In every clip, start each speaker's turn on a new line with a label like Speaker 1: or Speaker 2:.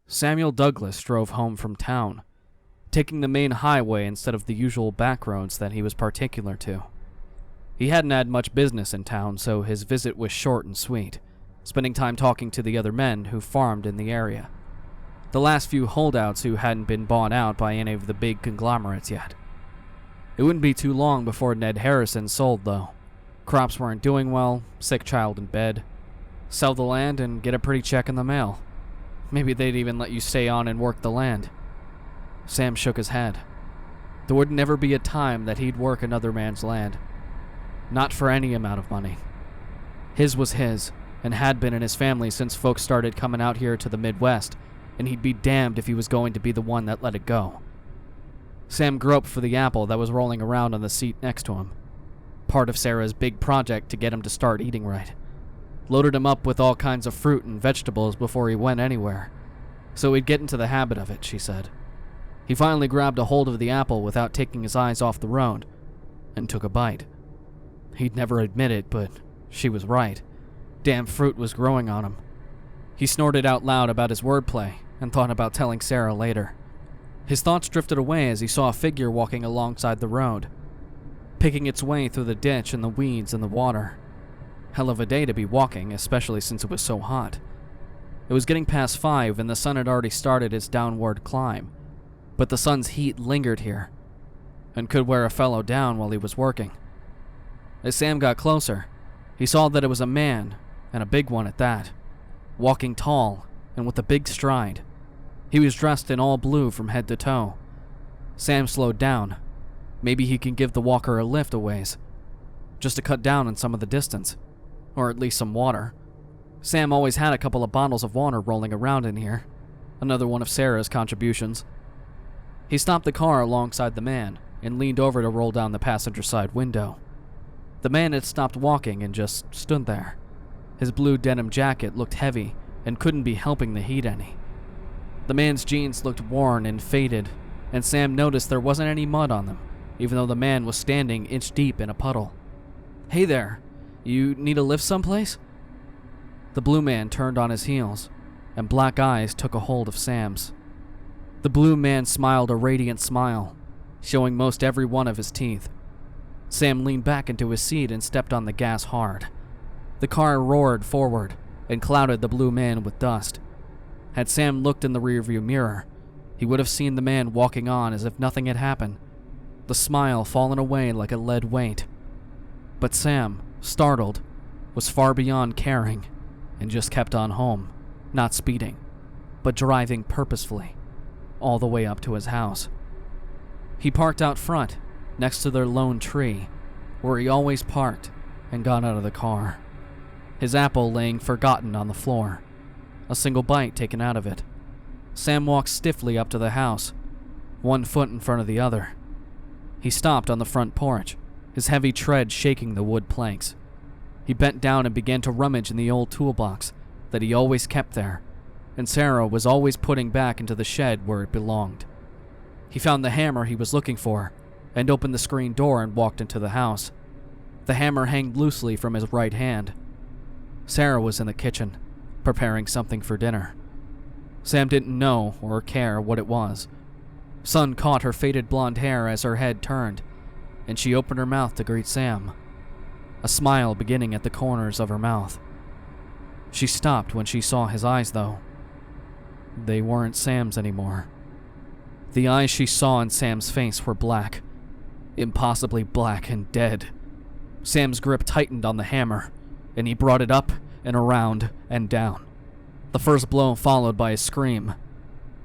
Speaker 1: Samuel Douglas drove home from town, taking the main highway instead of the usual back roads that he was particular to. He hadn't had much business in town, so his visit was short and sweet, spending time talking to the other men who farmed in the area. The last few holdouts who hadn't been bought out by any of the big conglomerates yet. It wouldn't be too long before Ned Harrison sold, though. Crops weren't doing well, sick child in bed. Sell the land and get a pretty check in the mail. Maybe they'd even let you stay on and work the land. Sam shook his head. There would never be a time that he'd work another man's land. Not for any amount of money. His was his, and had been in his family since folks started coming out here to the Midwest, and he'd be damned if he was going to be the one that let it go. Sam groped for the apple that was rolling around on the seat next to him. Part of Sarah's big project to get him to start eating right. Loaded him up with all kinds of fruit and vegetables before he went anywhere, so he'd get into the habit of it, she said. He finally grabbed a hold of the apple without taking his eyes off the road, and took a bite. He'd never admit it, but she was right. Damn fruit was growing on him. He snorted out loud about his wordplay, and thought about telling Sarah later. His thoughts drifted away as he saw a figure walking alongside the road, picking its way through the ditch and the weeds and the water. Hell of a day to be walking, especially since it was so hot. It was getting past 5 and the sun had already started its downward climb, but the sun's heat lingered here, and could wear a fellow down while he was working. As Sam got closer, he saw that it was a man, and a big one at that, walking tall and with a big stride. He was dressed in all blue from head to toe. Sam slowed down. Maybe he can give the walker a lift a ways, just to cut down on some of the distance. Or at least some water. Sam always had a couple of bottles of water rolling around in here. Another one of Sarah's contributions. He stopped the car alongside the man and leaned over to roll down the passenger side window. The man had stopped walking and just stood there. His blue denim jacket looked heavy and couldn't be helping the heat any. The man's jeans looked worn and faded, and Sam noticed there wasn't any mud on them, even though the man was standing inch deep in a puddle. "Hey there. You need a lift someplace?" The blue man turned on his heels, and black eyes took a hold of Sam's. The blue man smiled a radiant smile, showing most every one of his teeth. Sam leaned back into his seat and stepped on the gas hard. The car roared forward and clouded the blue man with dust. Had Sam looked in the rearview mirror, he would have seen the man walking on as if nothing had happened, the smile fallen away like a lead weight. But Sam, startled, was far beyond caring, and just kept on home, not speeding, but driving purposefully, all the way up to his house. He parked out front, next to their lone tree, where he always parked, and got out of the car. His apple laying forgotten on the floor, a single bite taken out of it. Sam walked stiffly up to the house, one foot in front of the other. He stopped on the front porch, his heavy tread shaking the wood planks. He bent down and began to rummage in the old toolbox that he always kept there, and Sarah was always putting back into the shed where it belonged. He found the hammer he was looking for, and opened the screen door and walked into the house. The hammer hung loosely from his right hand. Sarah was in the kitchen, preparing something for dinner. Sam didn't know or care what it was. Sun caught her faded blonde hair as her head turned, and she opened her mouth to greet Sam, a smile beginning at the corners of her mouth. She stopped when she saw his eyes, though. They weren't Sam's anymore. The eyes she saw in Sam's face were black, impossibly black and dead. Sam's grip tightened on the hammer, and he brought it up and around and down. The first blow followed by a scream.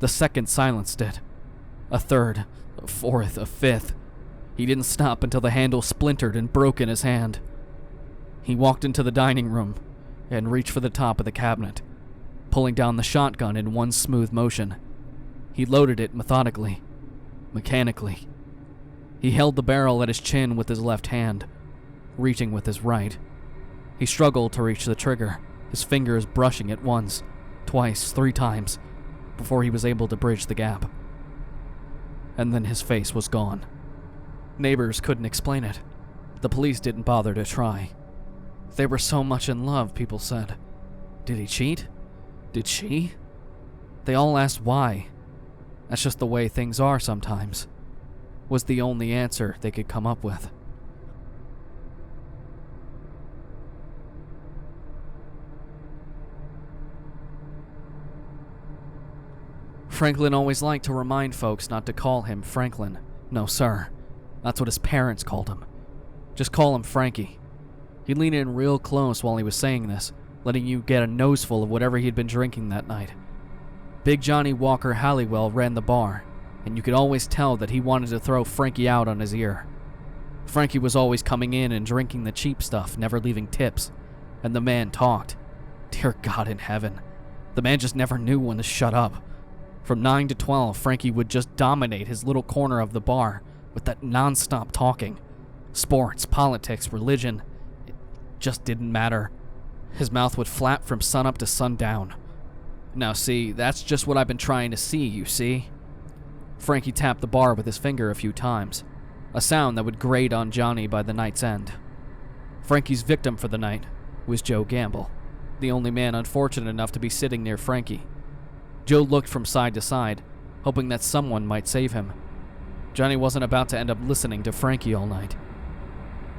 Speaker 1: The second silenced it. A third, a fourth, a fifth. He didn't stop until the handle splintered and broke in his hand. He walked into the dining room and reached for the top of the cabinet, pulling down the shotgun in one smooth motion. He loaded it methodically, mechanically. He held the barrel at his chin with his left hand, reaching with his right. He struggled to reach the trigger, his fingers brushing it once, twice, 3 times, before he was able to bridge the gap. And then his face was gone. Neighbors couldn't explain it. The police didn't bother to try. They were so much in love, people said. Did he cheat? Did she? They all asked why. That's just the way things are sometimes, was the only answer they could come up with. Franklin always liked to remind folks not to call him Franklin. No, sir. That's what his parents called him. Just call him Frankie. He leaned in real close while he was saying this, letting you get a noseful of whatever he had been drinking that night. Big Johnny Walker Halliwell ran the bar, and you could always tell that he wanted to throw Frankie out on his ear. Frankie was always coming in and drinking the cheap stuff, never leaving tips, and the man talked. Dear God in heaven, the man just never knew when to shut up. From 9 to 12, Frankie would just dominate his little corner of the bar with that non-stop talking. Sports, politics, religion, it just didn't matter. His mouth would flap from sunup to sundown. Now see, that's just what I've been trying to see, you see? Frankie tapped the bar with his finger a few times, a sound that would grate on Johnny by the night's end. Frankie's victim for the night was Joe Gamble, the only man unfortunate enough to be sitting near Frankie. Joe looked from side to side, hoping that someone might save him. Johnny wasn't about to end up listening to Frankie all night.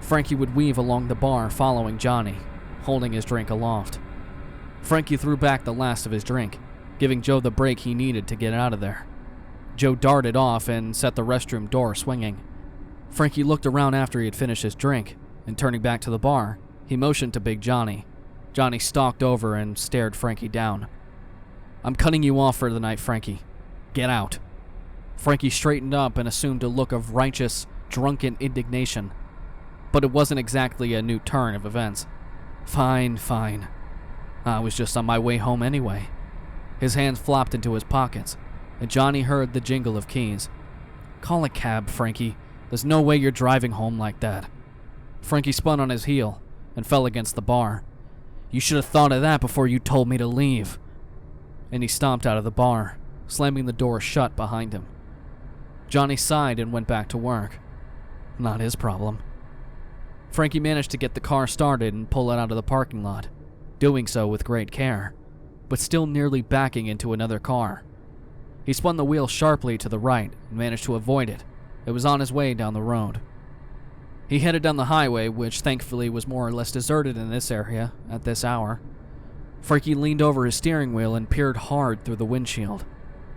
Speaker 1: Frankie would weave along the bar following Johnny, holding his drink aloft. Frankie threw back the last of his drink, giving Joe the break he needed to get out of there. Joe darted off and set the restroom door swinging. Frankie looked around after he had finished his drink, and turning back to the bar, he motioned to Big Johnny. Johnny stalked over and stared Frankie down. I'm cutting you off for the night, Frankie. Get out. Frankie straightened up and assumed a look of righteous, drunken indignation. But it wasn't exactly a new turn of events. Fine. I was just on my way home anyway. His hands flopped into his pockets, and Johnny heard the jingle of keys. Call a cab, Frankie. There's no way you're driving home like that. Frankie spun on his heel and fell against the bar. You should have thought of that before you told me to leave. And he stomped out of the bar, slamming the door shut behind him. Johnny sighed and went back to work. Not his problem. Frankie managed to get the car started and pull it out of the parking lot, doing so with great care, but still nearly backing into another car. He spun the wheel sharply to the right and managed to avoid it. It was on his way down the road. He headed down the highway, which thankfully was more or less deserted in this area at this hour. Frankie leaned over his steering wheel and peered hard through the windshield,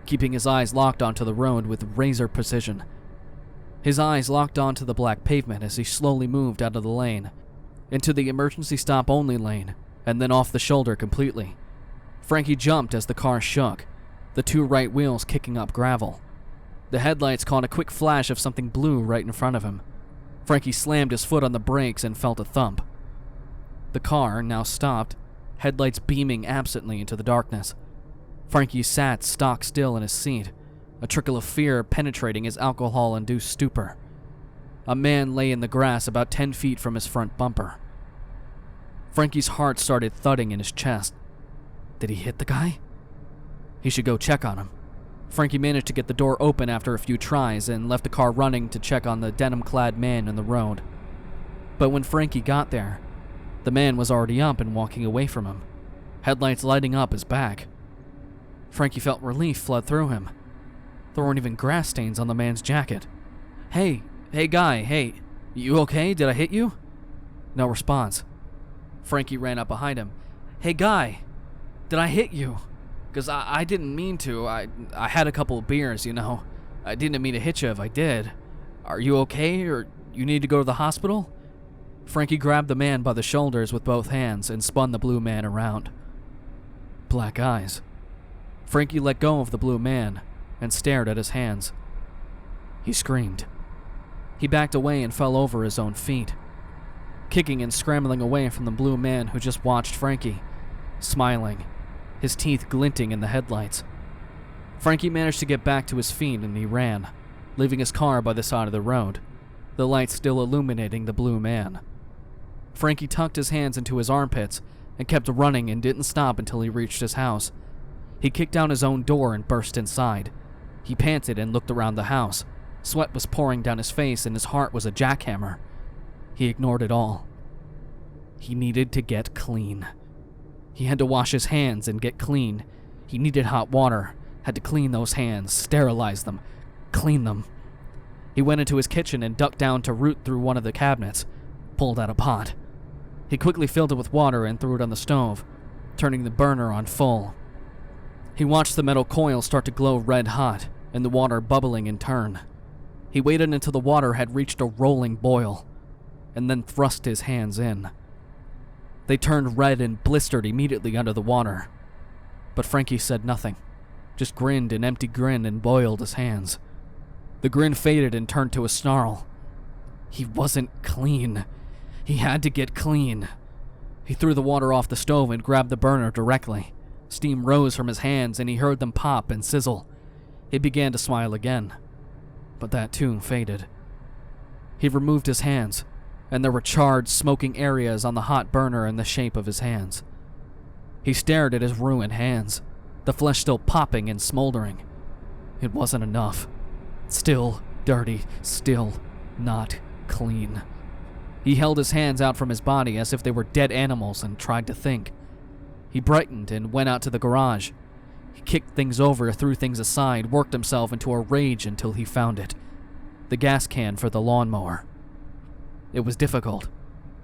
Speaker 1: keeping his eyes locked onto the road with razor precision. His eyes locked onto the black pavement as he slowly moved out of the lane, into the emergency stop only lane, and then off the shoulder completely. Frankie jumped as the car shook, the 2 right wheels kicking up gravel. The headlights caught a quick flash of something blue right in front of him. Frankie slammed his foot on the brakes and felt a thump. The car now stopped, headlights beaming absently into the darkness. Frankie sat stock still in his seat, a trickle of fear penetrating his alcohol-induced stupor. A man lay in the grass about 10 feet from his front bumper. Frankie's heart started thudding in his chest. Did he hit the guy? He should go check on him. Frankie managed to get the door open after a few tries and left the car running to check on the denim-clad man in the road. But when Frankie got there, the man was already up and walking away from him, headlights lighting up his back. Frankie felt relief flood through him. There weren't even grass stains on the man's jacket. Hey guy, hey, you okay? Did I hit you? No response. Frankie ran up behind him. Hey guy, did I hit you? 'Cause I didn't mean to. I had a couple of beers, you know. I didn't mean to hit you if I did. Are you okay, or you need to go to the hospital? Frankie grabbed the man by the shoulders with both hands and spun the blue man around. Black eyes. Frankie let go of the blue man and stared at his hands. He screamed. He backed away and fell over his own feet, kicking and scrambling away from the blue man who just watched Frankie, smiling, his teeth glinting in the headlights. Frankie managed to get back to his feet and he ran, leaving his car by the side of the road, the light still illuminating the blue man. Frankie tucked his hands into his armpits and kept running and didn't stop until he reached his house. He kicked down his own door and burst inside. He panted and looked around the house. Sweat was pouring down his face and his heart was a jackhammer. He ignored it all. He needed to get clean. He had to wash his hands and get clean. He needed hot water, had to clean those hands, sterilize them, clean them. He went into his kitchen and ducked down to root through one of the cabinets, pulled out a pot. He quickly filled it with water and threw it on the stove, turning the burner on full. He watched the metal coil start to glow red hot and the water bubbling in turn. He waited until the water had reached a rolling boil, and then thrust his hands in. They turned red and blistered immediately under the water. But Frankie said nothing, just grinned an empty grin and boiled his hands. The grin faded and turned to a snarl. He wasn't clean. He had to get clean. He threw the water off the stove and grabbed the burner directly. Steam rose from his hands and he heard them pop and sizzle. He began to smile again, but that too faded. He removed his hands, and there were charred, smoking areas on the hot burner in the shape of his hands. He stared at his ruined hands, the flesh still popping and smoldering. It wasn't enough. Still dirty, still not clean. He held his hands out from his body as if they were dead animals and tried to think. He brightened and went out to the garage. He kicked things over, threw things aside, worked himself into a rage until he found it. The gas can for the lawnmower. It was difficult,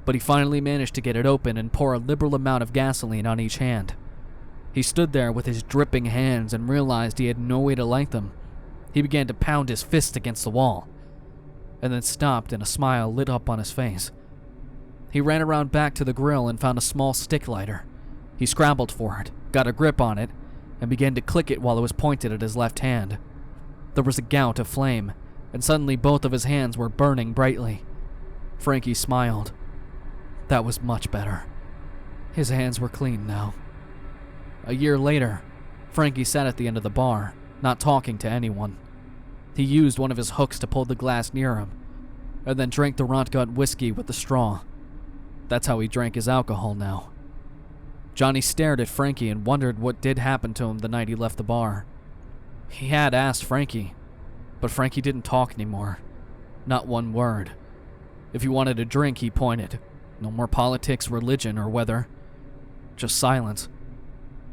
Speaker 1: but he finally managed to get it open and pour a liberal amount of gasoline on each hand. He stood there with his dripping hands and realized he had no way to light them. He began to pound his fist against the wall, and then stopped and a smile lit up on his face. He ran around back to the grill and found a small stick lighter. He scrambled for it, got a grip on it, and began to click it while it was pointed at his left hand. There was a gout of flame, and suddenly both of his hands were burning brightly. Frankie smiled. That was much better. His hands were clean now. A year later, Frankie sat at the end of the bar, not talking to anyone. He used one of his hooks to pull the glass near him, and then drank the rot-gut whiskey with the straw. That's how he drank his alcohol now. Johnny stared at Frankie and wondered what did happen to him the night he left the bar. He had asked Frankie, but Frankie didn't talk anymore. Not one word. If he wanted a drink, he pointed. No more politics, religion, or weather. Just silence.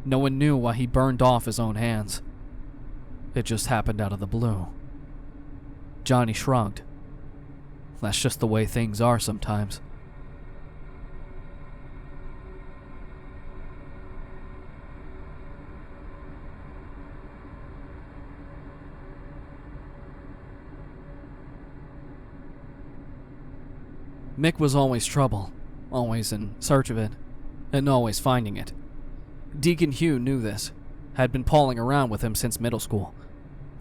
Speaker 1: No one knew why he burned off his own hands. It just happened out of the blue. Johnny shrugged. That's just the way things are sometimes. Mick was always trouble, always in search of it, and always finding it. Deacon Hugh knew this, had been palling around with him since middle school.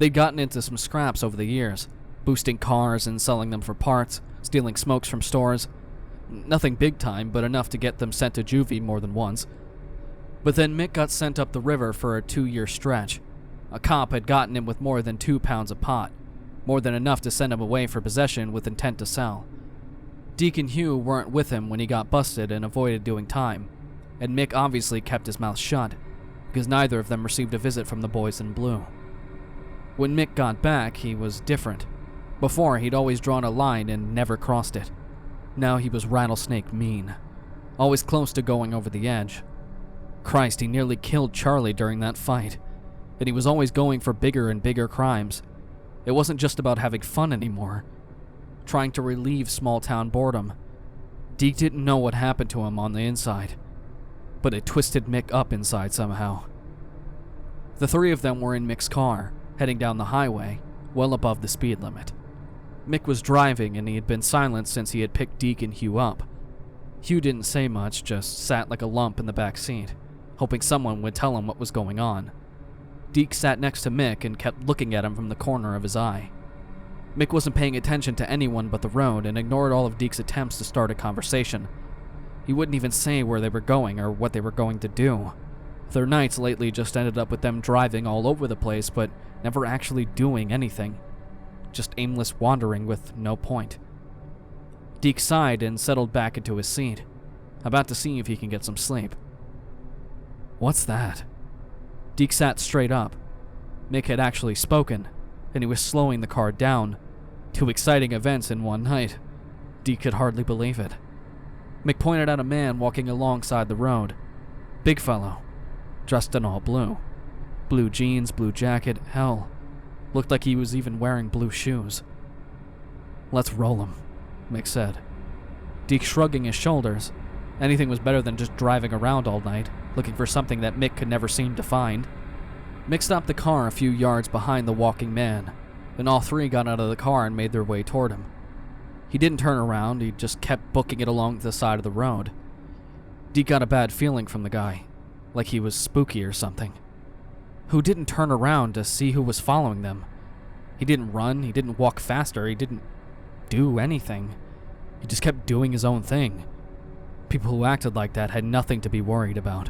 Speaker 1: They'd gotten into some scraps over the years, boosting cars and selling them for parts, stealing smokes from stores. Nothing big time, but enough to get them sent to juvie more than once. But then Mick got sent up the river for a 2-year stretch. A cop had gotten him with more than 2 pounds of pot, more than enough to send him away for possession with intent to sell. Deacon Hugh weren't with him when he got busted and avoided doing time, and Mick obviously kept his mouth shut, because neither of them received a visit from the boys in blue. When Mick got back, he was different. Before, he'd always drawn a line and never crossed it. Now he was rattlesnake mean, always close to going over the edge. Christ, he nearly killed Charlie during that fight, and he was always going for bigger and bigger crimes. It wasn't just about having fun anymore, trying to relieve small-town boredom. Deke didn't know what happened to him on the inside, but it twisted Mick up inside somehow. The 3 of them were in Mick's car, heading down the highway, well above the speed limit. Mick was driving, and he had been silent since he had picked Deke and Hugh up. Hugh didn't say much, just sat like a lump in the back seat, hoping someone would tell him what was going on. Deke sat next to Mick and kept looking at him from the corner of his eye. Mick wasn't paying attention to anyone but the road and ignored all of Deke's attempts to start a conversation. He wouldn't even say where they were going or what they were going to do. Their nights lately just ended up with them driving all over the place but never actually doing anything. Just aimless wandering with no point. Deke sighed and settled back into his seat, about to see if he can get some sleep. What's that? Deke sat straight up. Mick had actually spoken, and he was slowing the car down. 2 exciting events in one night. Deke could hardly believe it. Mick pointed out a man walking alongside the road. Big fellow, dressed in all blue. Blue jeans, blue jacket, hell, looked like he was even wearing blue shoes. Let's roll him, Mick said. Deke shrugging his shoulders. Anything was better than just driving around all night, looking for something that Mick could never seem to find. Mick stopped the car a few yards behind the walking man, and all 3 got out of the car and made their way toward him. He didn't turn around, he just kept booking it along the side of the road. Deke got a bad feeling from the guy, like he was spooky or something. Who didn't turn around to see who was following them? He didn't run, he didn't walk faster, he didn't do anything. He just kept doing his own thing. People who acted like that had nothing to be worried about.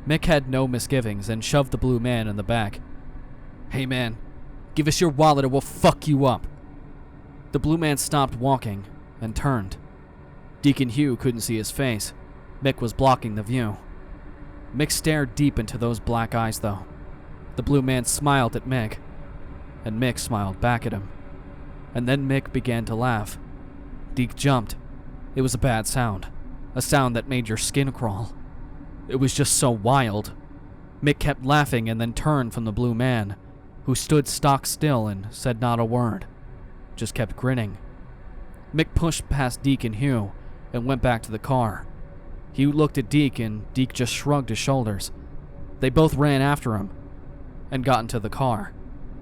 Speaker 1: Mick had no misgivings and shoved the blue man in the back. Hey man, give us your wallet or we'll fuck you up. The blue man stopped walking and turned. Deacon Hugh couldn't see his face. Mick was blocking the view. Mick stared deep into those black eyes though. The blue man smiled at Mick, and Mick smiled back at him. And then Mick began to laugh. Deke jumped. It was a bad sound. A sound that made your skin crawl. It was just so wild. Mick kept laughing and then turned from the blue man, who stood stock still and said not a word. Just kept grinning. Mick pushed past Deke and Hugh and went back to the car. Hugh looked at Deke and Deke just shrugged his shoulders. They both ran after him and got into the car.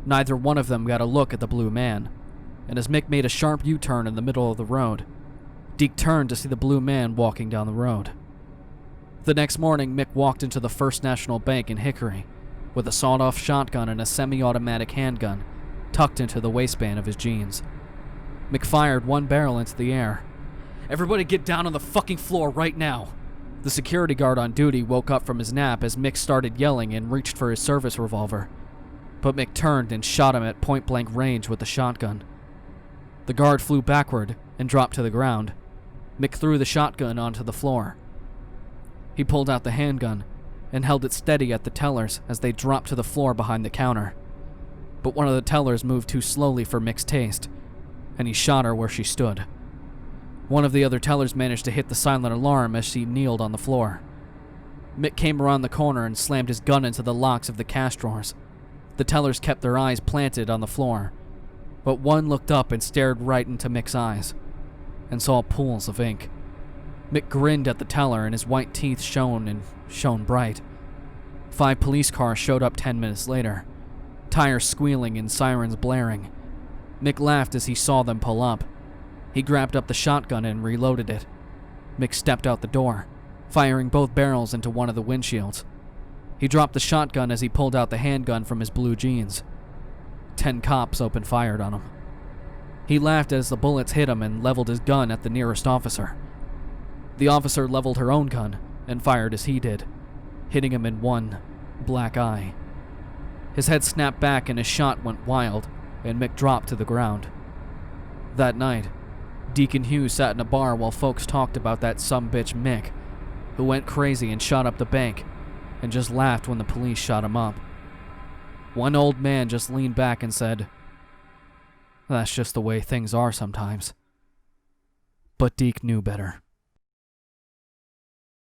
Speaker 1: Neither one of them got a look at the blue man, and as Mick made a sharp U-turn in the middle of the road, Deke turned to see the blue man walking down the road. The next morning, Mick walked into the First National Bank in Hickory with a sawed-off shotgun and a semi-automatic handgun tucked into the waistband of his jeans. Mick fired one barrel into the air. Everybody get down on the fucking floor right now. The security guard on duty woke up from his nap as Mick started yelling and reached for his service revolver. But Mick turned and shot him at point-blank range with the shotgun. The guard flew backward and dropped to the ground. Mick threw the shotgun onto the floor. He pulled out the handgun and held it steady at the tellers as they dropped to the floor behind the counter. But one of the tellers moved too slowly for Mick's taste, and he shot her where she stood. One of the other tellers managed to hit the silent alarm as she kneeled on the floor. Mick came around the corner and slammed his gun into the locks of the cash drawers. The tellers kept their eyes planted on the floor, but one looked up and stared right into Mick's eyes and saw pools of ink. Mick grinned at the teller and his white teeth shone bright. 5 police cars showed up 10 minutes later, tires squealing and sirens blaring. Mick laughed as he saw them pull up. He grabbed up the shotgun and reloaded it. Mick stepped out the door, firing both barrels into one of the windshields. He dropped the shotgun as he pulled out the handgun from his blue jeans. 10 cops opened fire on him. He laughed as the bullets hit him and leveled his gun at the nearest officer. The officer leveled her own gun and fired as he did, hitting him in one black eye. His head snapped back and his shot went wild, and Mick dropped to the ground. That night, Deacon Hugh sat in a bar while folks talked about that sumbitch Mick, who went crazy and shot up the bank, and just laughed when the police shot him up. One old man just leaned back and said, "That's just the way things are sometimes." But Deke knew better.